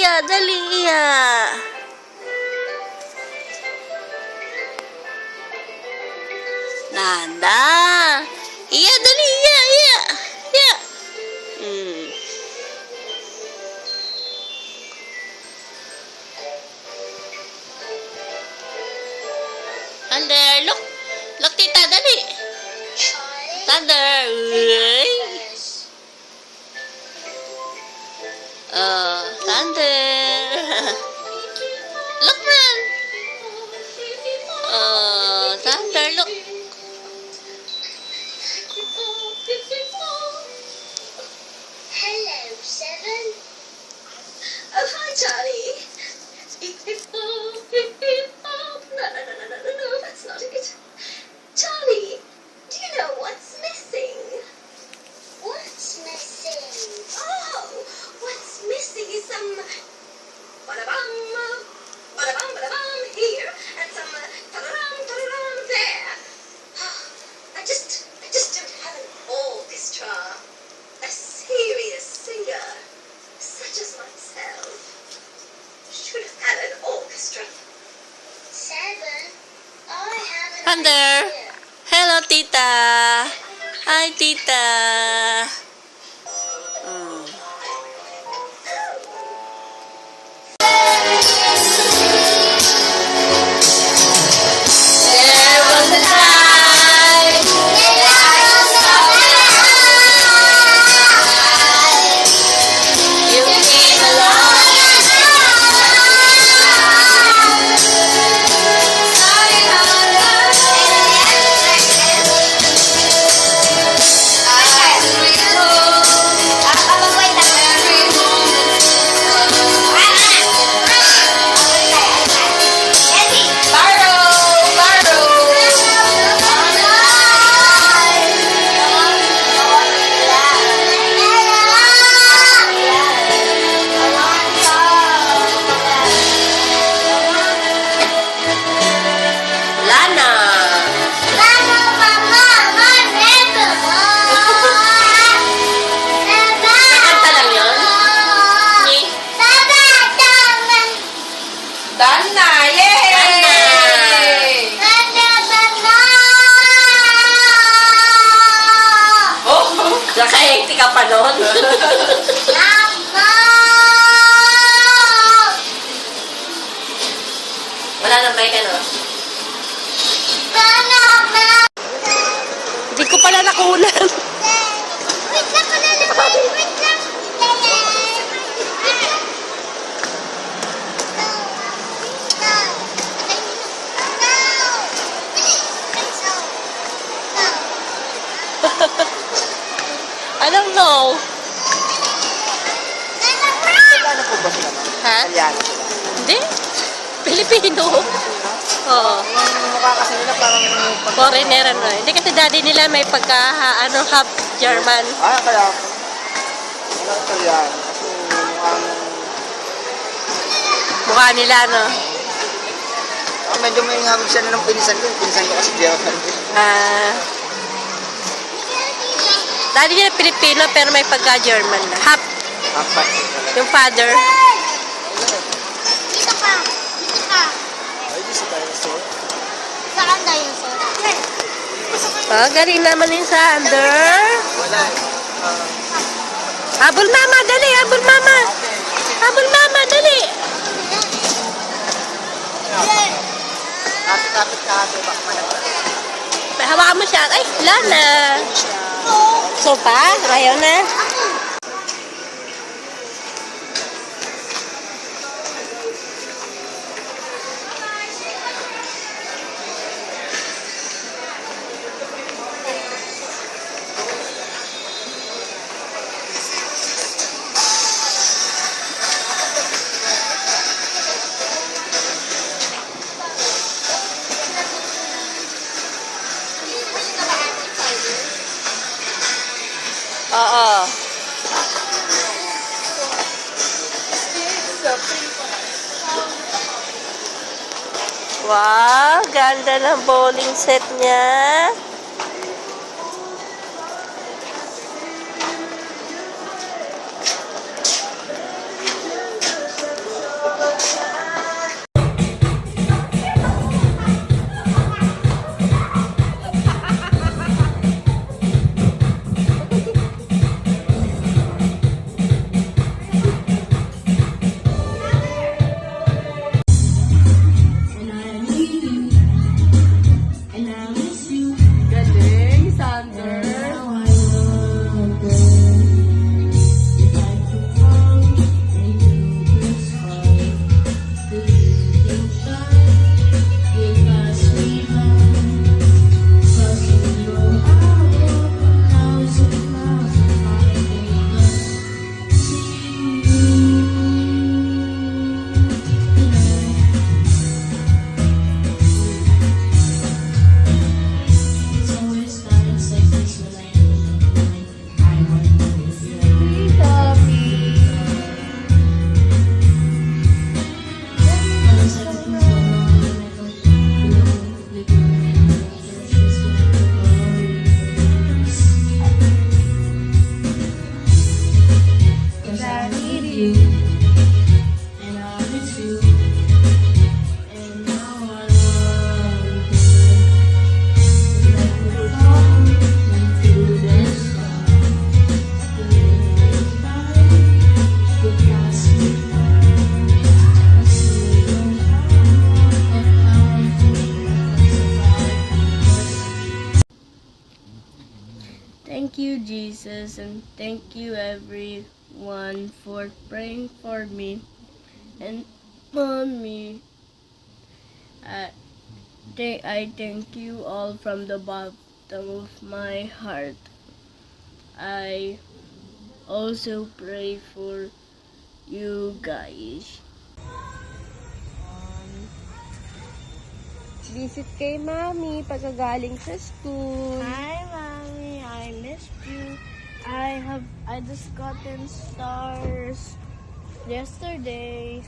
Iya, dali, iya. Nanda. Iya, dali, iya, iya. Iya. Thunder, look. Look, tita, dali. Thunder. Uy. Thunder. Look, man. Thunder, look. Hello, Seven. Oh, hi, Charlie. No, that's not it. Charlie, do you know what's missing? What's missing? Oh, what's missing is some ba-da-bum here and some ta-da-dum there. I just don't have an orchestra. A serious singer, such as myself, should have had an orchestra. Seven, I have an Thunder. idea. Hello, tita. Hi, tita. There was a time when I was so high. You came along and sorry, Lana. Nakanta lang yun? Ni? Dana! Yay! Oh! Nakahekti ka pa nun? Wala nang mic, ano? Hindi ko pala nakunan. I don't know. Ano po ba sila? Ha? Italiano sila. Hindi. Pilipino. Oo. Yung mukha kasi nila parang Foreigner, ano. Hindi kasi daddy nila may pagka, half German. kaya ako. Wala Italiano. Kasi mukhang Mukha nila, no? medyo may hamig siya ng pinsan ko. Yung pinsan ko kasi German. Daddy nila Pilipino pero may pagka-German na. Half. Apat. Yung father. Dito ka. Ay, di sa dinosaur. Saan dinosaur? Galing naman yung Sander. Wala. Habol mama, dali. Habol mama. Habol mama, dali. Kapit-kapit ka ate. Bak malapit. Hawakan mo siya. Ay, wala na. Sopa? Ayaw na. Oo. Wow, ganda ng bowling set niya. you, and I miss you, and now I want to let you fall into the sky. The plastic Thank you, Jesus, and thank you, everyone, for praying for me and on me. I thank you all from the bottom of my heart. I also pray for you guys. Visit kay Mami pagkagaling sa school. Hi, Mommy. I missed you. I just gotten stars yesterday,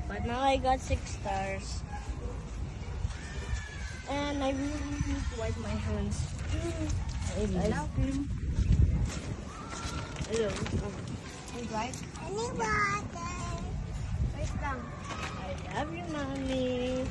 but now I got 6 stars. And I really need to wipe my hands. Ice cream. Hello. Any water? Wait lang. I love you, Mommy.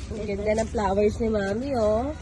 Ang ganda ng flowers ni Mami, oh.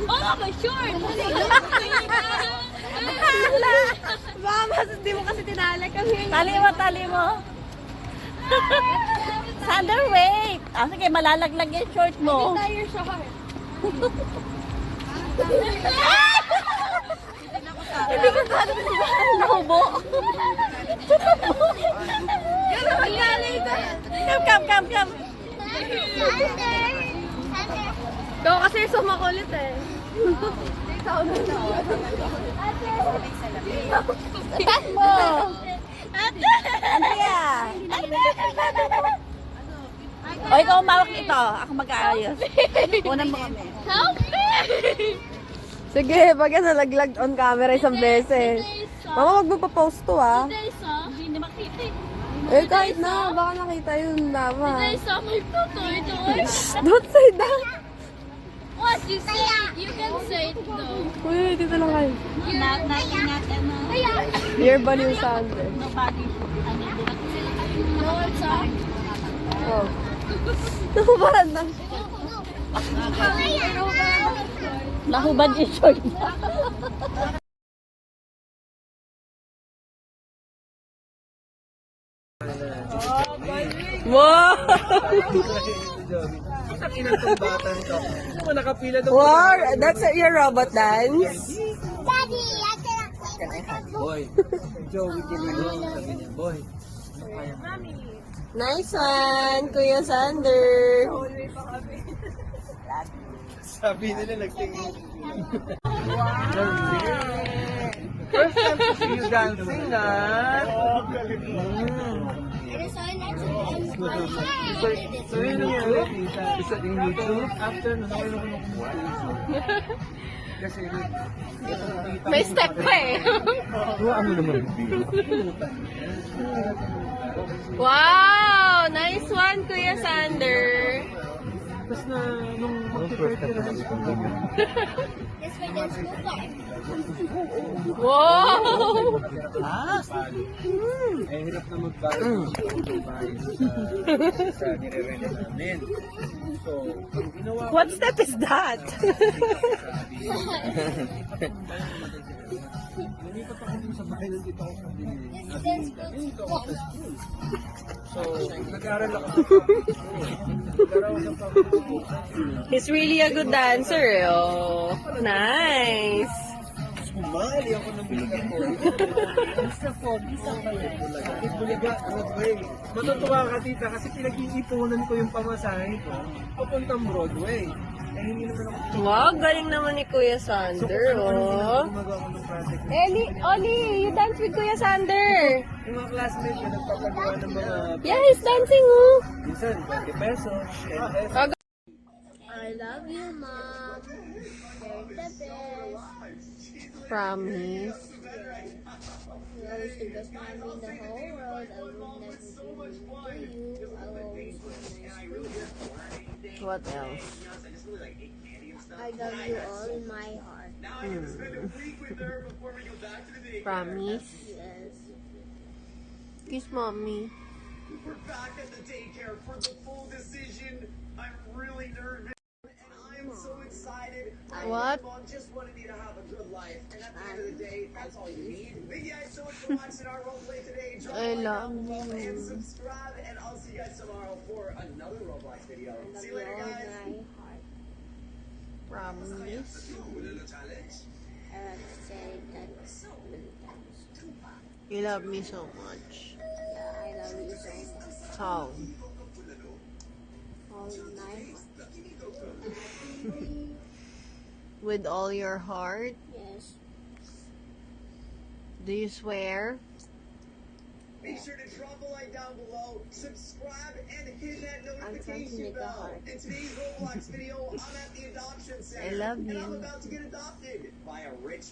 Oh, my shorts! Mama, hindi mo kasi tinali kami. Tali mo. Sander, wait. Sige, malalaglag yung short mo. Your short. Hindi ko sana nahubo. Come. Ikaw kasi sumakulit eh. Tat mo. Andrea. O, ikaw umawak nito. Ako mag-aayos. Unang mo kami. Sige, pag yan nalaglag on camera isang beses. Mama, wag mo pa-post to ah. Hindi makita eh. Eh, kahit na, baka nakita yun, Mama. I saw my photo doon. Don't say that. What you say? You can say it though. Uy, dito lang kayo. Not ano. Dear Baliw Sander. Nobody. No, it's on. Oh. Nakubaran na. Nahubad yung short na. Wow! Wow, that's your robot dance? Daddy, I cannot play. Boy. Joey Kilino. Sabi niya, boy. Nice one, Kuya Sander. Sabi nila nagtingin. First time to see you dancing, ah. It is so natural. So yun yung isa yung YouTube. After, nanonood ako ng kasi May step pa eh. ano naman? Wow! Nice one, Kuya Sander. Tapos na, nung mag-prepare na high school kami. This way there's no bar. Wow! Eh, hirap na magbayad sa nire-rent namin. So, ang ginawa ko, What step is that? lumipat ako dun sa bahay ng tito ko sa Binili. So, nag-aaral ako. Nag-aaral ako sa He's really a good dancer, oh. Nice. Sumali ako ng biligan ko. Sa Foggy, sa Buliga, Broadway. Matutuwa ka tita kasi pinag-iipunan ko yung pamasahe ko papuntang Broadway. Eh hindi naman ako. Wow, galing naman ni Kuya Sander, oh. Gumagawa ko ng project. Oli, you dance with Kuya Sander. Yung mga classmates ko, nagpapagawa ng mga, Yeah, he's dancing, oh. minsan, 20 pesos, 10 pesos. I love you, Mom. You're the best. Promise. You're always the best mommy in the whole world. I will never be mean to you. I will always be nice to you. What else? I love you all in my heart. Promise. Yes. Kiss mommy. We're back at the daycare for the full decision. I'm really nervous. And I'm so excited. What? Mom just wanted me to have a good life. And at the end of the day, that's all you need. Thank you guys so much for watching our roleplay today. Drop I a like love down below you. and subscribe. And I'll see you guys tomorrow for another Roblox video. I love See you you later, all in guys. my heart. Promise. I have to say that many times. You love me so much. Yeah, I love you so much. How? All in my heart. With all your heart? Yes. Do you swear? Make sure to drop a like down below, subscribe, and hit that trying to notification make a bell. heart. In today's Roblox video, I'm at the adoption center. I love And I'm you. about to get adopted by a rich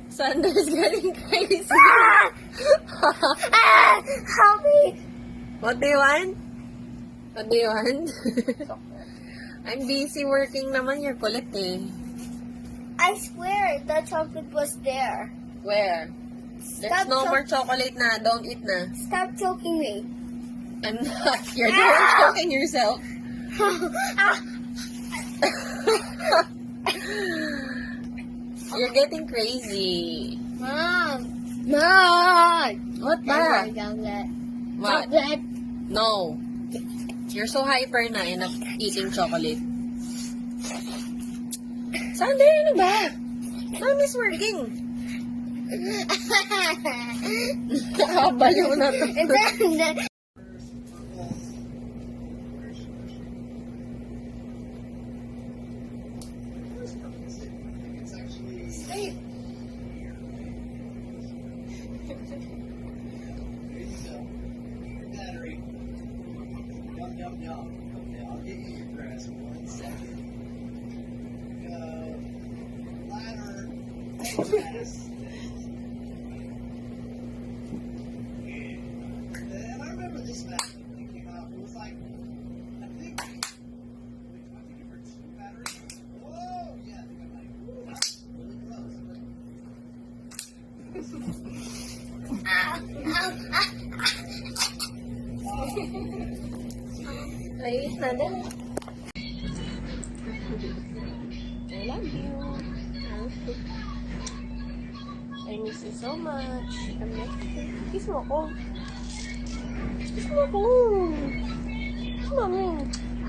Sander's getting crazy. Help me! What do you want? What do you want? I'm busy working naman. You're kulit eh. I swear the chocolate was there. Where? There's Stop no cho- more chocolate na. Don't eat na. Stop choking me. I'm not. You're the one choking yourself. You're getting crazy. Mom! Mom! What ba? Chocolate. What? Chocolate. No. You're so hyper na and eating chocolate. Sander, ano ba? Mommy's working. Nakabaliw na to. And then, battery. Yum. Okay, I'll get you your grass in 1 second. Ladder. Grass. And I remember this map when it came out. It was like, I think it for 2 batteries. Whoa! Yeah, I think I'm like, ooh, that's really close. Ayos na din. I love you. I miss you so much. I'm next to you. Kiss mo ako. Kiss mo ako. Kiss mommy.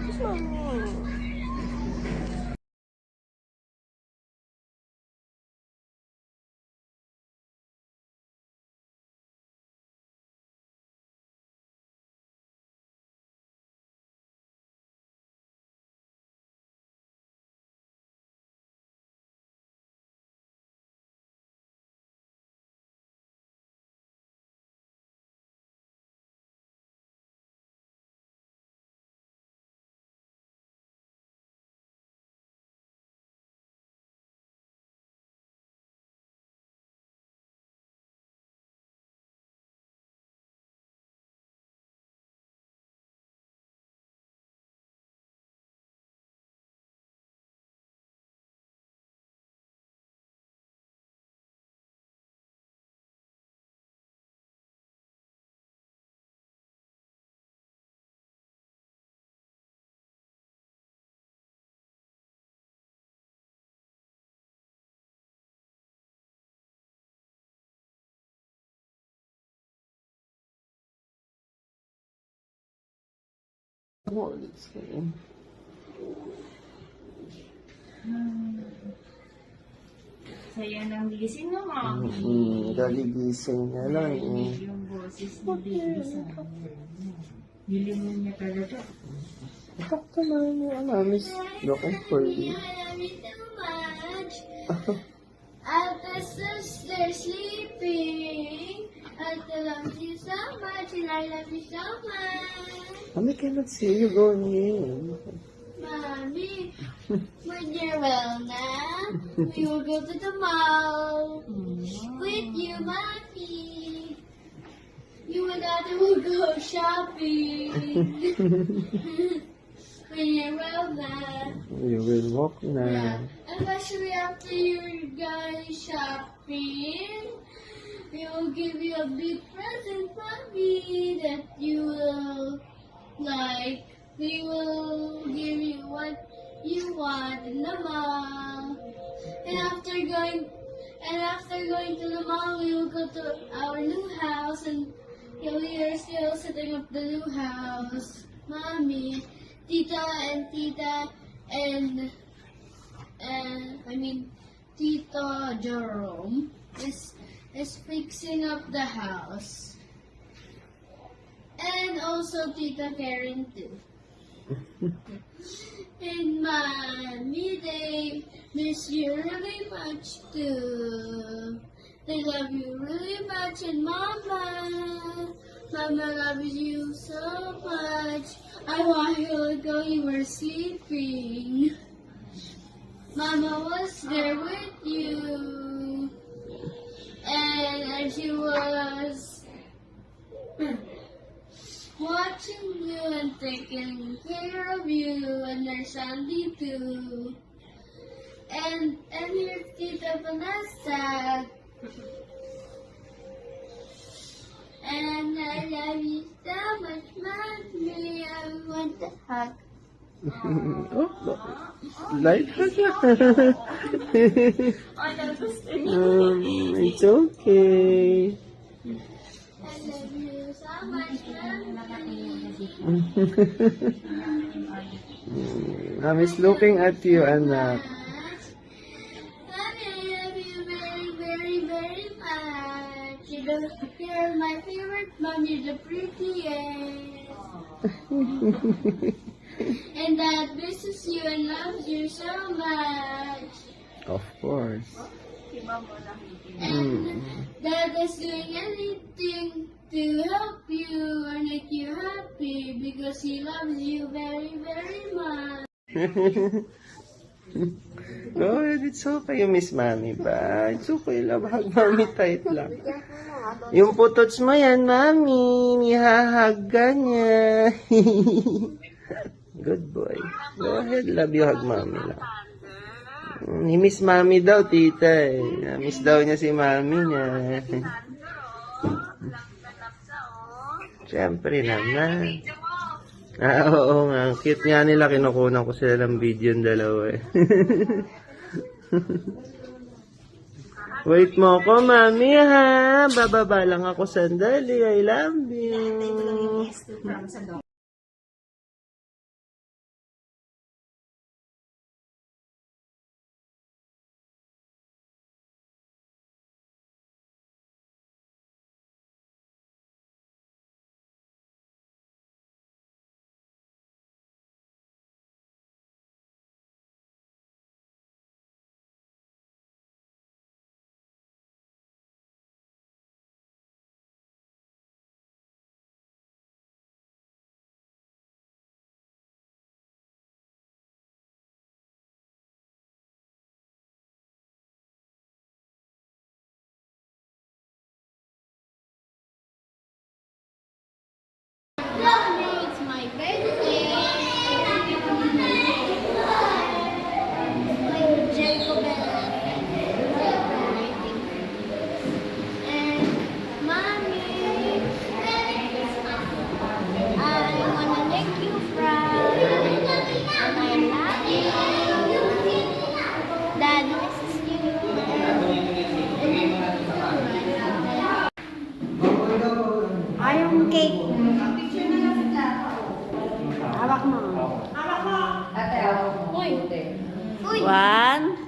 Kiss mommy. Saya ng gising mo, Mommy. Gagigising niya lang eh. Yung boses ni Baby sa Hilingan niya talaga. Talk to mommy. Mommy's looking for you. I love you so much. After sister sleeping, I love you so much, and I love you so much. Mommy cannot see you going in. Mommy, when you're well now, we will go to the mall with you, Mommy. You and Daddy will go shopping. When you're well now. You will walk na. Yeah. Especially after you're going shopping, we will give you a big present from me that you will like. We will give you what you want in the mall. And after going to the mall, we will go to our new house, and we are still setting up the new house. Mommy, Tita and Tito Jerome is fixing up the house. And also Tita Karen too. And Mommy, they miss you really much too. They love you really much, and Mama loves you so much. A while ago you were sleeping. Mama was there with you, and she was watching you and taking care of you, and there's Sandy too. And here's Tita Vanessa. And I love you so much, Mommy. I want to hug. Light hug. It's okay. I love you so much, Mommy. Mommy's looking at you, anak. Mommy, I love you very, very, very much. You're my favorite mom. You're the prettiest. And Dad misses you and loves you so much. Of course. And Dad is doing anything to help you or make you happy because he loves you very, very much. Go ahead, it's okay. You miss mommy ba? It's okay, love. Hug mommy tight lang. Yung putots mo yan, mommy. Nihahag ka niya. Good boy. Go ahead, love you. Hug mommy lang. He miss mommy daw, tita. Miss daw niya si mommy niya. Siyempre naman. Oo nga. Cute nga nila. Kinukunan ko sila ng video yung dalawa eh. Wait mo ko, mami ha. Bababa lang ako sandali. I love you. It's my birthday. Like Jacob and Mommy, I wanna make you proud. And I love you. Dad misses you. Ayong cake. Hawak mo. One.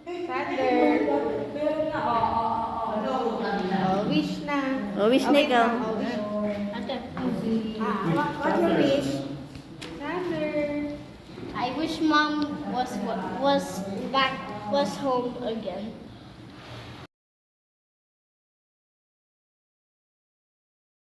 Thunder. Wish na. Oh, wish na ikaw. What's your wish? Thunder. I wish mom was back was home again.